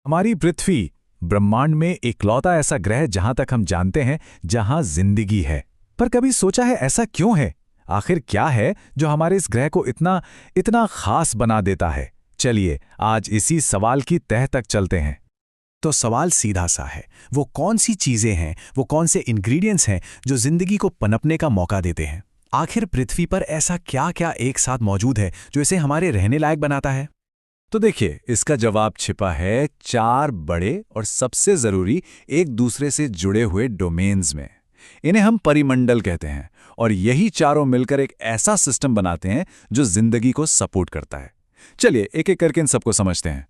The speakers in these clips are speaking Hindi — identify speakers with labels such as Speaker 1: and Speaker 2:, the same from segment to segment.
Speaker 1: हमारी पृथ्वी ब्रह्मांड में इकलौता ऐसा ग्रह जहां तक हम जानते हैं जहां जिंदगी है। पर कभी सोचा है ऐसा क्यों है? आखिर क्या है जो हमारे इस ग्रह को इतना इतना खास बना देता है? चलिए आज इसी सवाल की तह तक चलते हैं।
Speaker 2: तो सवाल सीधा सा है, वो कौन सी चीजें हैं, वो कौन से इंग्रेडिएंट्स हैं जो जिंदगी को पनपने का मौका देते हैं? आखिर पृथ्वी पर ऐसा क्या क्या एक साथ मौजूद है जो इसे हमारे रहने लायक बनाता है?
Speaker 1: तो देखिए, इसका जवाब छिपा है चार बड़े और सबसे जरूरी एक दूसरे से जुड़े हुए डोमेन्स में। इन्हें हम परिमंडल कहते हैं और यही चारों मिलकर एक ऐसा सिस्टम बनाते हैं जो जिंदगी को सपोर्ट करता है। चलिए एक एक करके इन सबको समझते हैं।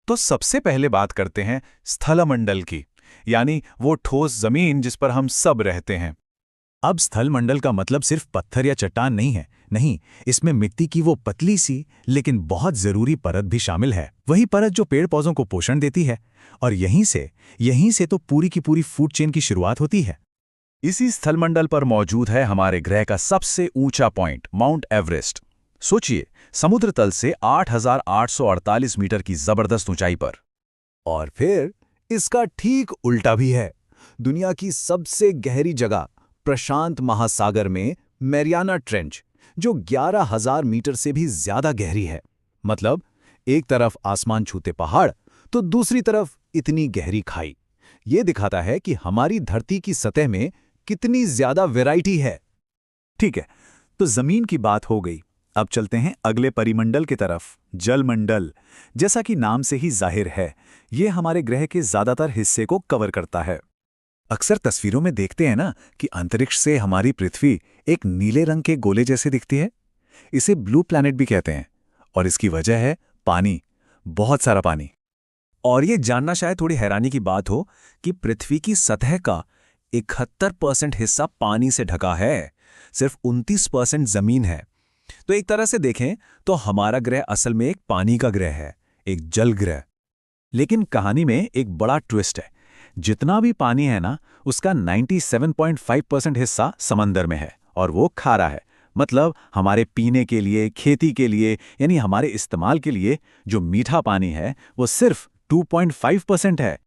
Speaker 1: तो सबसे पहले बात करते हैं स्थलमंडल की, यानी वो ठोस जमीन जिस पर हम सब रहते हैं।
Speaker 2: अब स्थलमंडल का मतलब सिर्फ पत्थर या चट्टान नहीं है। नहीं, इसमें मिट्टी की वो पतली सी लेकिन बहुत जरूरी परत भी शामिल है। वही परत जो पेड़ पौधों को पोषण देती है। और यहीं से तो पूरी की पूरी फूड चेन की शुरुआत होती है।
Speaker 1: इसी स्थलमंडल पर मौजूद है हमारे ग्रह का सबसे ऊंचा पॉइंट माउंट एवरेस्ट। सोचिए, समुद्र तल से 8,848 मीटर की जबरदस्त ऊंचाई पर।
Speaker 2: और फिर इसका ठीक उल्टा भी है। दुनिया की सबसे गहरी जगह प्रशांत महासागर में मैरियाना ट्रेंच, जो 11,000 मीटर से भी ज्यादा गहरी है। मतलब एक तरफ आसमान छूते पहाड़ तो दूसरी तरफ इतनी गहरी खाई। ये दिखाता है कि हमारी धरती की सतह में कितनी ज्यादा वैरायटी है।
Speaker 1: ठीक है, तो जमीन की बात हो गई। अब चलते हैं अगले परिमंडल की तरफ, जलमंडल। जैसा कि नाम से ही जाहिर है, ये हमारे ग्रह के ज्यादातर हिस्से को कवर करता है। अक्सर तस्वीरों में देखते हैं ना कि अंतरिक्ष से हमारी पृथ्वी एक नीले रंग के गोले जैसे दिखती है। इसे ब्लू प्लैनेट भी कहते हैं और इसकी वजह है पानी, बहुत सारा पानी।
Speaker 2: और ये जानना शायद थोड़ी हैरानी की बात हो कि पृथ्वी की सतह का 71% हिस्सा पानी से ढका है, सिर्फ 29% जमीन है। तो एक तरह से देखें तो हमारा ग्रह असल में एक पानी का ग्रह है, एक जल ग्रह।
Speaker 1: लेकिन कहानी में एक बड़ा ट्विस्ट है। जितना भी पानी है ना, उसका 97.5% हिस्सा समंदर में है और वो खारा है। मतलब हमारे पीने के लिए, खेती के लिए, यानी हमारे इस्तेमाल के लिए जो मीठा पानी है वो सिर्फ 2.5% है।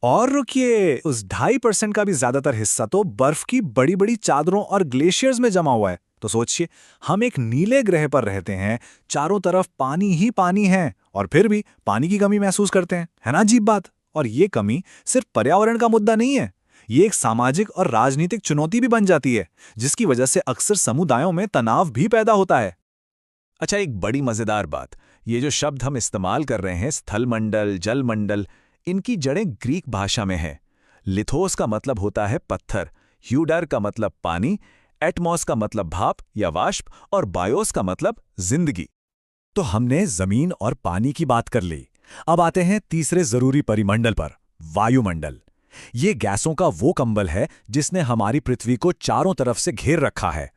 Speaker 2: और रुकिए, उस 2.5% का भी ज्यादातर हिस्सा तो बर्फ की बड़ी बड़ी चादरों और ग्लेशियर्स में जमा हुआ है। तो सोचिए, हम एक नीले ग्रह पर रहते हैं, चारों तरफ पानी ही पानी है और फिर भी पानी की कमी महसूस करते हैं। है ना अजीब बात? और ये कमी सिर्फ पर्यावरण का मुद्दा नहीं है, ये एक सामाजिक और राजनीतिक चुनौती भी बन जाती है, जिसकी वजह से अक्सर समुदायों में तनाव भी पैदा होता है।
Speaker 1: अच्छा, एक बड़ी मजेदार बात, ये जो शब्द हम इस्तेमाल कर रहे हैं, स्थलमंडल, जलमंडल, इनकी जड़ें ग्रीक भाषा में हैं। लिथोस का मतलब होता है पत्थर, ह्यूडर का मतलब पानी, एटमॉस का मतलब भाप या वाष्प और बायोस का मतलब जिंदगी।
Speaker 2: तो हमने जमीन और पानी की बात कर ली। अब आते हैं तीसरे जरूरी परिमंडल पर, वायुमंडल। ये गैसों का वो कंबल है जिसने हमारी पृथ्वी को चारों तरफ से घेर रखा है।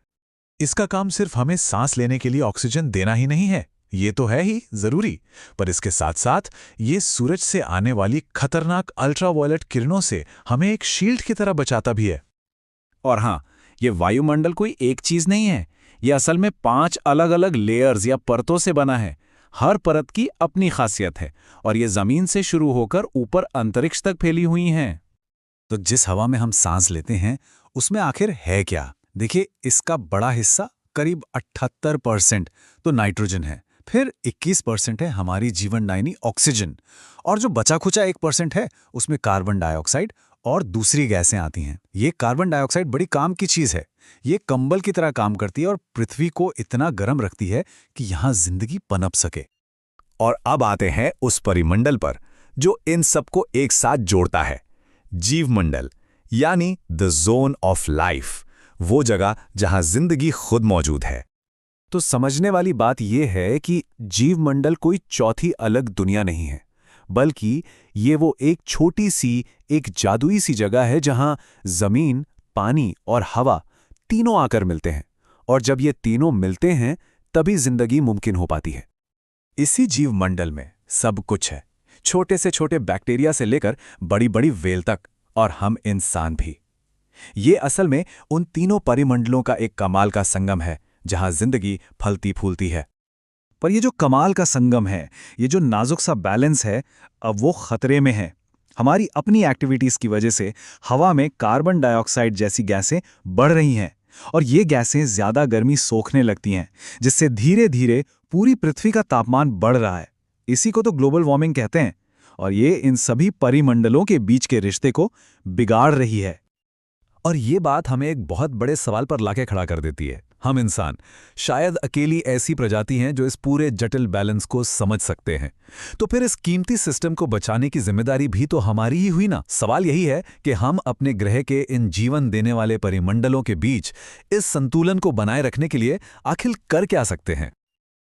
Speaker 1: इसका काम सिर्फ हमें सांस लेने के लिए ऑक्सीजन देना ही नहीं है, ये तो है ही जरूरी, पर इसके साथ साथ ये सूरज से आने वाली खतरनाक अल्ट्रावायलेट किरणों से हमें एक शील्ड की तरह बचाता भी है।
Speaker 2: और हां, ये वायुमंडल कोई एक चीज नहीं है, ये असल में 5 अलग अलग लेयर्स या परतों से बना है। हर परत की अपनी खासियत है और ये जमीन से शुरू होकर ऊपर अंतरिक्ष तक फैली हुई हैं।
Speaker 1: तो जिस हवा में हम सांस लेते हैं उसमें आखिर है क्या? देखिए, इसका बड़ा हिस्सा करीब 78% तो नाइट्रोजन है, फिर 21% है हमारी जीवनदायिनी ऑक्सीजन, और जो बचा खुचा 1% है उसमें कार्बन डाइऑक्साइड और दूसरी गैसें आती हैं। ये कार्बन डाइऑक्साइड बड़ी काम की चीज है, ये कंबल की तरह काम करती है और पृथ्वी को इतना गर्म रखती है कि यहां जिंदगी पनप सके।
Speaker 2: और अब आते हैं उस परिमंडल पर जो इन सबको एक साथ जोड़ता है, जीवमंडल, यानी द जोन ऑफ लाइफ, वो जगह जहां जिंदगी खुद मौजूद है। तो समझने वाली बात यह है कि जीवमंडल कोई चौथी अलग दुनिया नहीं है, बल्कि ये वो एक छोटी सी, एक जादुई सी जगह है जहां जमीन, पानी और हवा तीनों आकर मिलते हैं, और जब ये तीनों मिलते हैं तभी जिंदगी मुमकिन हो पाती है। इसी जीवमंडल में सब कुछ है, छोटे से छोटे बैक्टीरिया से लेकर बड़ी बड़ी वेल तक, और हम इंसान भी। ये असल में उन तीनों परिमंडलों का एक कमाल का संगम है जहां जिंदगी फलती फूलती है।
Speaker 1: पर ये जो कमाल का संगम है, ये जो नाजुक सा बैलेंस है, अब वो खतरे में है। हमारी अपनी एक्टिविटीज की वजह से हवा में कार्बन डाइऑक्साइड जैसी गैसें बढ़ रही हैं और ये गैसें ज्यादा गर्मी सोखने लगती हैं, जिससे धीरे धीरे पूरी पृथ्वी का तापमान बढ़ रहा है। इसी को तो ग्लोबल वार्मिंग कहते हैं और ये इन सभी परिमंडलों के बीच के रिश्ते को बिगाड़ रही है।
Speaker 2: और ये बात हमें एक बहुत बड़े सवाल पर लाके खड़ा कर देती है। हम इंसान शायद अकेली ऐसी प्रजाति हैं जो इस पूरे जटिल बैलेंस को समझ सकते हैं। तो फिर इस कीमती सिस्टम को बचाने की जिम्मेदारी भी तो हमारी ही हुई ना। सवाल यही है कि हम अपने ग्रह के इन जीवन देने वाले परिमंडलों के बीच इस संतुलन को बनाए रखने के लिए आखिर कर क्या सकते हैं।